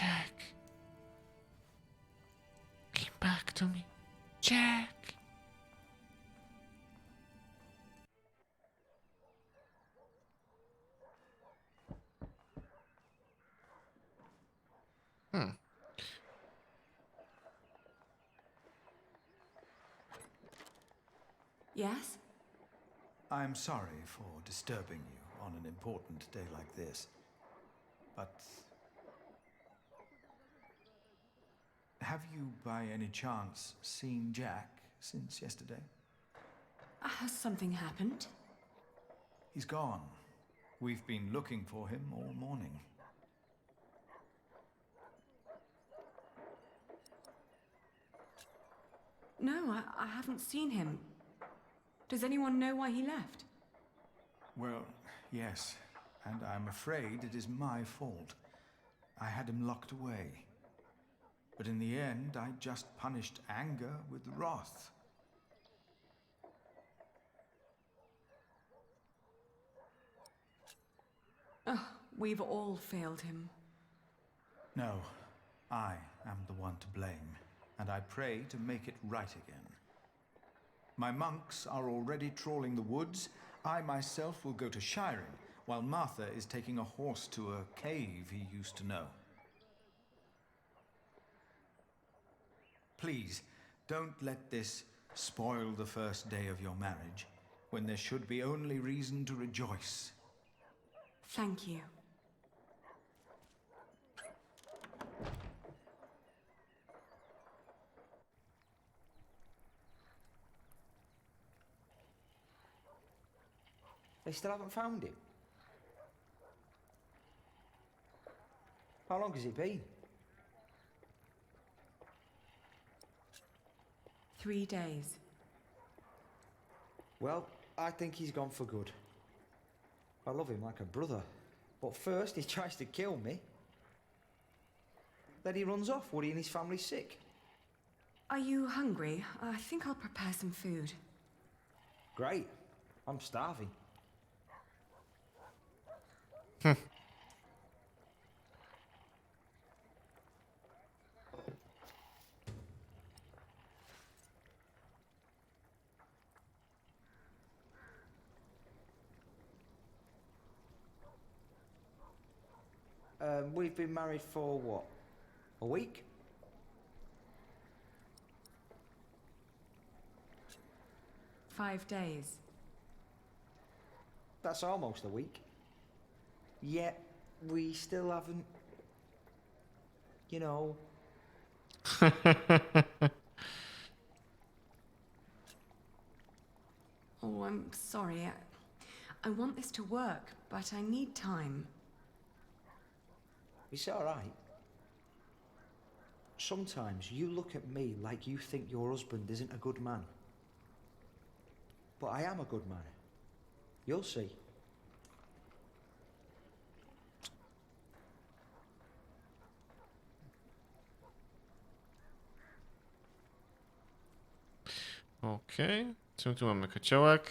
Jack. Came back to me. Jack. Yes? I'm sorry for disturbing you on an important day like this, but have you by any chance seen Jack since yesterday? Has something happened? He's gone. We've been looking for him all morning. No, I haven't seen him. Does anyone know why he left? Well, yes, and I'm afraid it is my fault. I had him locked away. But in the end, I just punished anger with wrath. Oh, we've all failed him. No, I am the one to blame, and I pray to make it right again. My monks are already trawling the woods. I myself will go to shiring, while Martha is taking a horse to a cave he used to know. Please, don't let this spoil the first day of your marriage, when there should be only reason to rejoice. Thank you. They still haven't found him? How long has it been? 3 days. Well, I think he's gone for good. I love him like a brother. But first he tries to kill me. Then he runs off. Woody and his family's sick. Are you hungry? I think I'll prepare some food. Great. I'm starving. We've been married for what? A week? Five days. That's almost a week. Yet we still haven't, you know. Oh, I'm sorry. I want this to work, but I need time. It's all right. Sometimes you look at me like you think your husband isn't a good man. But I am a good man. You'll see. Okej. Co tu mamy? Kociołek.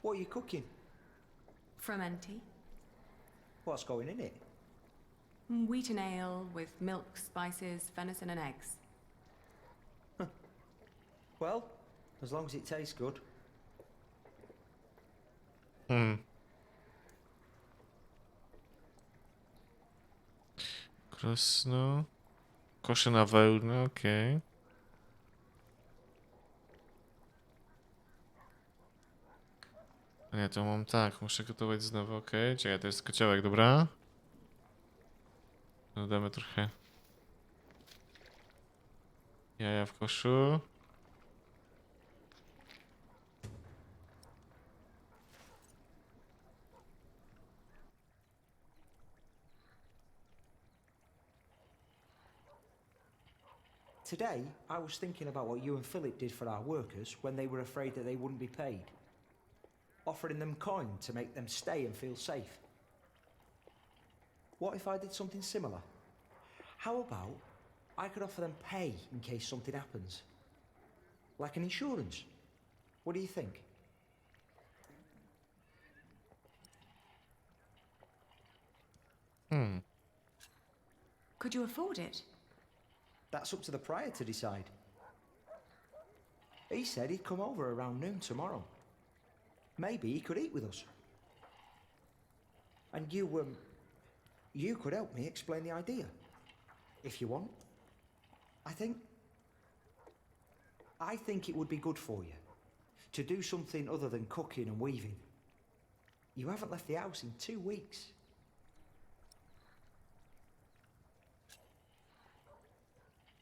What are you cooking? Fermenty. What's going in it? Wheat and ale with milk, spices, venison and eggs. Well, as long as it tastes good. Krosno. Kosze na wełnę, okej. A nie, to mam tak, muszę gotować znowu, okej. Czekaj, to jest kociołek, dobra? Dodamy trochę jaja w koszu. Today, I was thinking about what you and Philip did for our workers when they were afraid that they wouldn't be paid. Offering them coin to make them stay and feel safe. What if I did something similar? How about I could offer them pay in case something happens? Like an insurance. What do you think? Could you afford it? That's up to the prior to decide. He said he'd come over around noon tomorrow. Maybe he could eat with us. And you could help me explain the idea, if you want. I think it would be good for you to do something other than cooking and weaving. You haven't left the house in 2 weeks.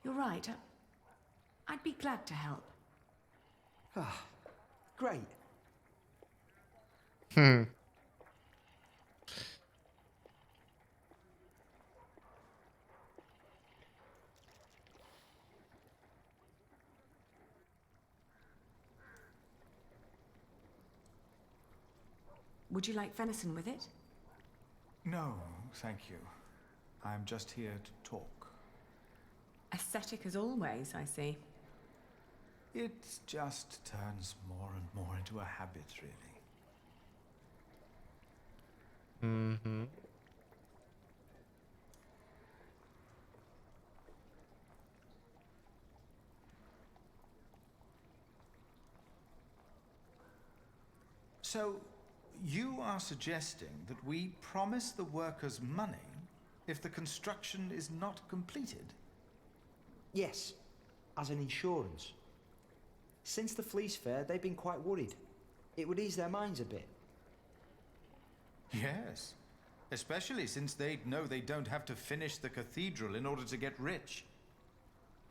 You're right. I'd be glad to help. Ah, great. Would you like venison with it? No, thank you. I'm just here to talk. Ascetic as always, I see. It just turns more and more into a habit, really. So, you are suggesting that we promise the workers money if the construction is not completed? Yes, as an insurance. Since the Fleece Fair, they've been quite worried. It would ease their minds a bit. Yes, especially since they'd know they don't have to finish the cathedral in order to get rich.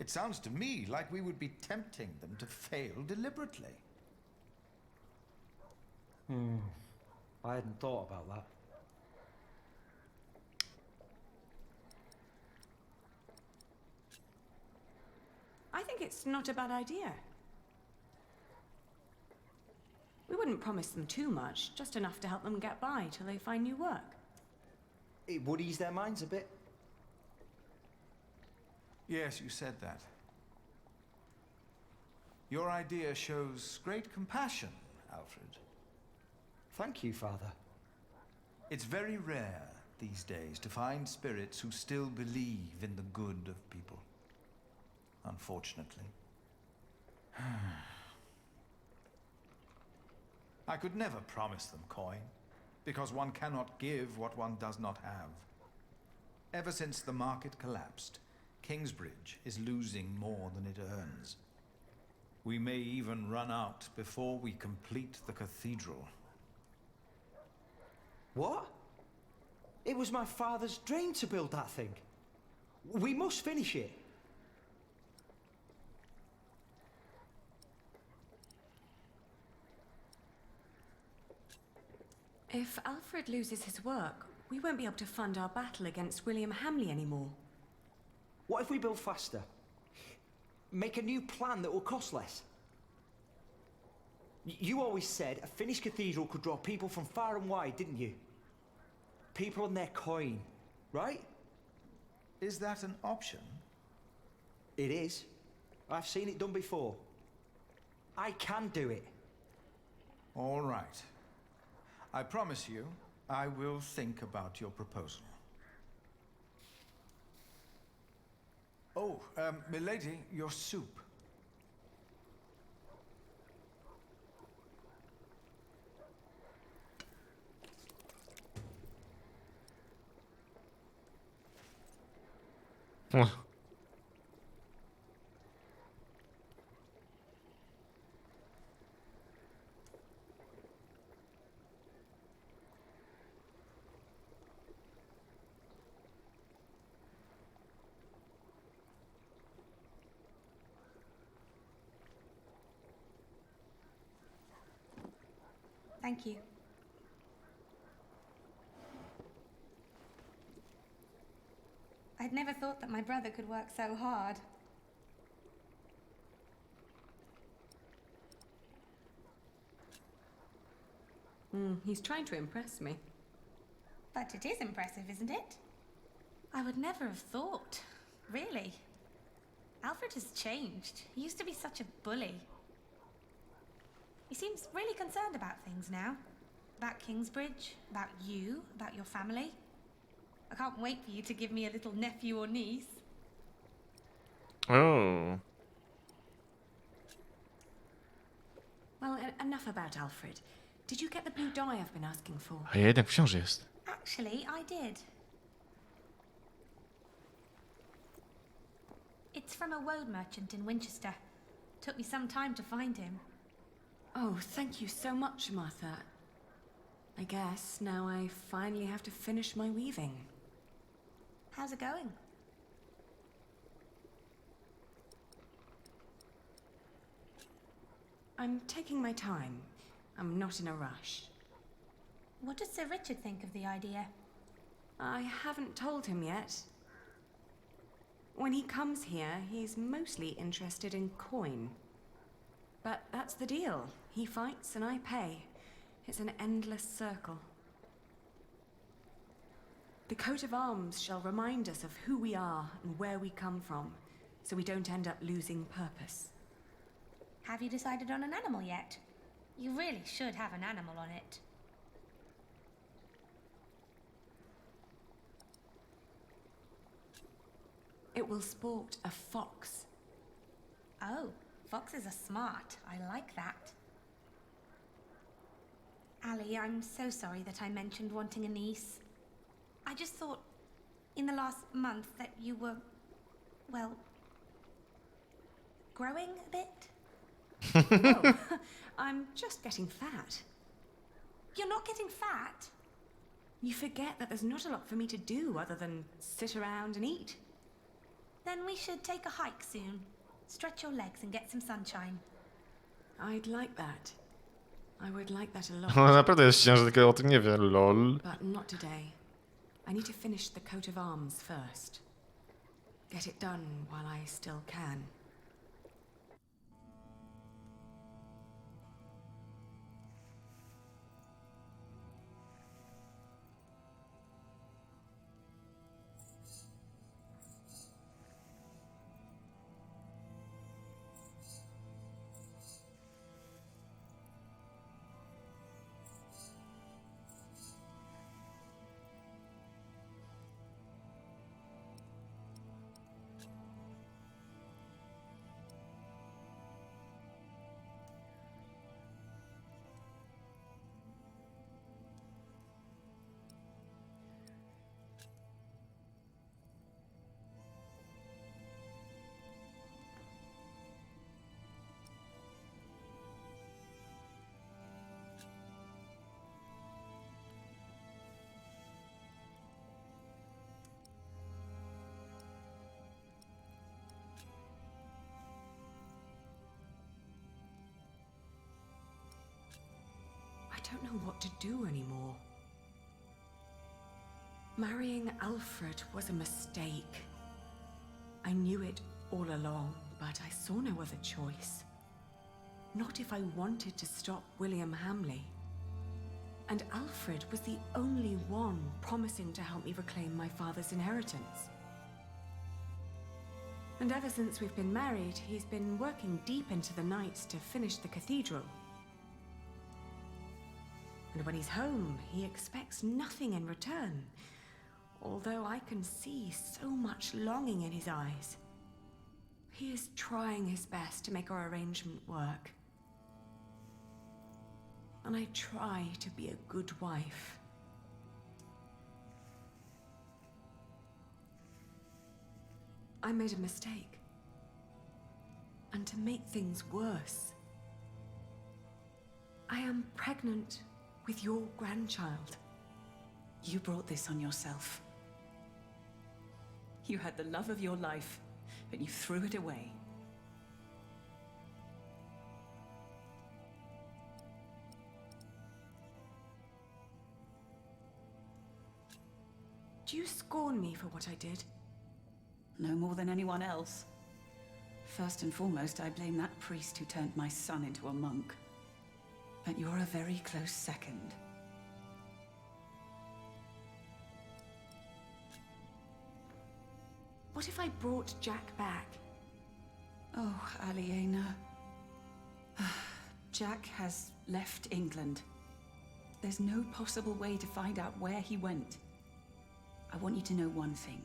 It sounds to me like we would be tempting them to fail deliberately. I hadn't thought about that. I think it's not a bad idea. We wouldn't promise them too much, just enough to help them get by till they find new work. It would ease their minds a bit. Yes, you said that. Your idea shows great compassion, Alfred. Thank you, Father. It's very rare these days to find spirits who still believe in the good of people. Unfortunately. I could never promise them coin, because one cannot give what one does not have. Ever since the market collapsed, Kingsbridge is losing more than it earns. We may even run out before we complete the cathedral. What? It was my father's dream to build that thing. We must finish it. If Alfred loses his work, we won't be able to fund our battle against William Hamley anymore. What if we build faster? Make a new plan that will cost less? You always said a finished cathedral could draw people from far and wide, didn't you? People and their coin, right? Is that an option? It is. I've seen it done before. I can do it. All right. I promise you, I will think about your proposal. Oh, milady, your soup. Thank you. I'd never thought that my brother could work so hard. He's trying to impress me. But it is impressive, isn't it? I would never have thought. Really. Alfred has changed. He used to be such a bully. He seems really concerned about things now. About Kingsbridge, about you, about your family. I can't wait for you to give me a little nephew or niece. O, Well, enough about Alfred. Did you get the blue dye I've been asking for? a jednak wciąż jest. Actually, I did. It's from a woad merchant in Winchester. Took me some time to find him. Oh, thank you so much, Martha. I guess now I finally have to finish my weaving. How's it going? I'm taking my time. I'm not in a rush. What does Sir Richard think of the idea? I haven't told him yet. When he comes here, he's mostly interested in coin. But that's the deal. He fights and I pay. It's an endless circle. The coat of arms shall remind us of who we are and where we come from, so we don't end up losing purpose. Have you decided on an animal yet? You really should have an animal on it. It will sport a fox. Oh, foxes are smart. I like that. Ali, I'm so sorry that I mentioned wanting a niece. I just thought, in the last month, that you were, well, growing a bit? Oh, I'm just getting fat. You're not getting fat? You forget that there's not a lot for me to do other than sit around and eat. Then we should take a hike soon. Stretch your legs and get some sunshine. I'd like that. I would like that a Ona lot. naprawdę jest ściężna, tylko o tym nie wie, lol. But not today. I need to finish the coat of arms first. Get it done while I still can. I don't know what to do anymore. Marrying Alfred was a mistake. I knew it all along, but I saw no other choice. Not if I wanted to stop William Hamley. And Alfred was the only one promising to help me reclaim my father's inheritance. And ever since we've been married, he's been working deep into the nights to finish the cathedral. And when he's home, he expects nothing in return, although I can see so much longing in his eyes. He is trying his best to make our arrangement work. And I try to be a good wife. I made a mistake. And to make things worse, I am pregnant with your grandchild. You brought this on yourself. You had the love of your life, but you threw it away. Do you scorn me for what I did? No more than anyone else. First and foremost, I blame that priest who turned my son into a monk. But you're a very close second. What if I brought Jack back? Oh, Aliena. Jack has left England. There's no possible way to find out where he went. I want you to know one thing.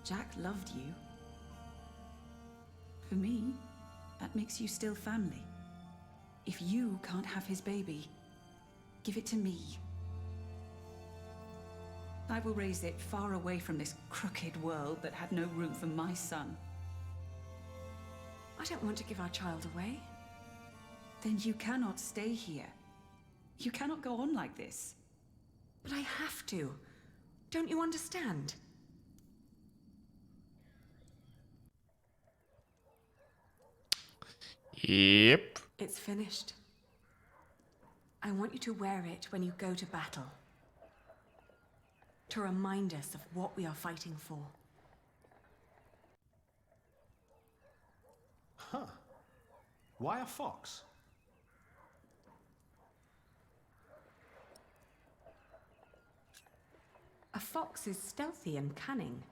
Jack loved you. For me, that makes you still family. If you can't have his baby, give it to me. I will raise it far away from this crooked world that had no room for my son. I don't want to give our child away. Then you cannot stay here. You cannot go on like this. But I have to. Don't you understand? Yep. It's finished. I want you to wear it when you go to battle. To remind us of what we are fighting for. Huh. Why a fox? A fox is stealthy and cunning.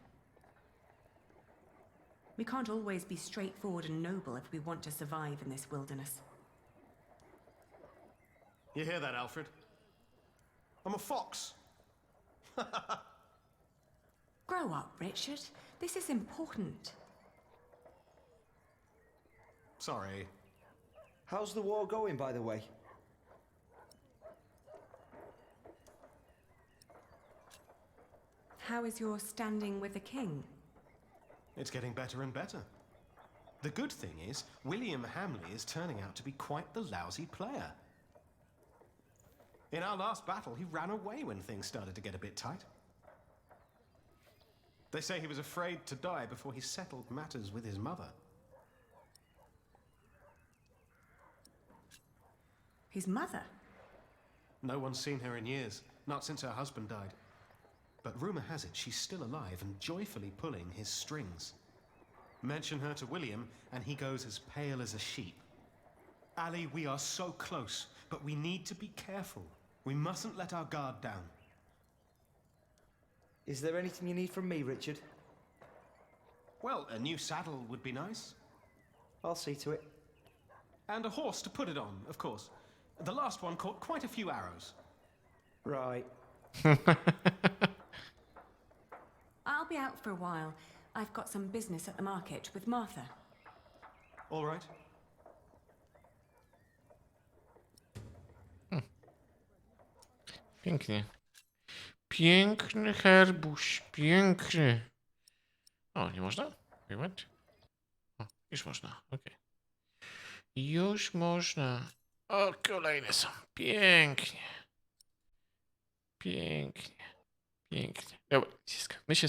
We can't always be straightforward and noble if we want to survive in this wilderness. You hear that, Alfred? I'm a fox. Grow up, Richard. This is important. Sorry. How's the war going, by the way? How is your standing with the king? It's getting better and better. The good thing is, William Hamley is turning out to be quite the lousy player. In our last battle, he ran away when things started to get a bit tight. They say he was afraid to die before he settled matters with his mother. His mother? No one's seen her in years, not since her husband died. But rumor has it she's still alive and joyfully pulling his strings. Mention her to William, and he goes as pale as a sheep. Ali, we are so close, but we need to be careful. We mustn't let our guard down. Is there anything you need from me, Richard? Well, a new saddle would be nice. I'll see to it. And a horse to put it on, of course. The last one caught quite a few arrows. Right. I'll be out for a while. I've got some business at the market with Martha. All right. Pięknie. Piękny herbuś, piękny. O, nie można? Wait. O, już można, okej. Już można. O, kolejne są. Pięknie. Pięknie. Pięknie. Dobra, my się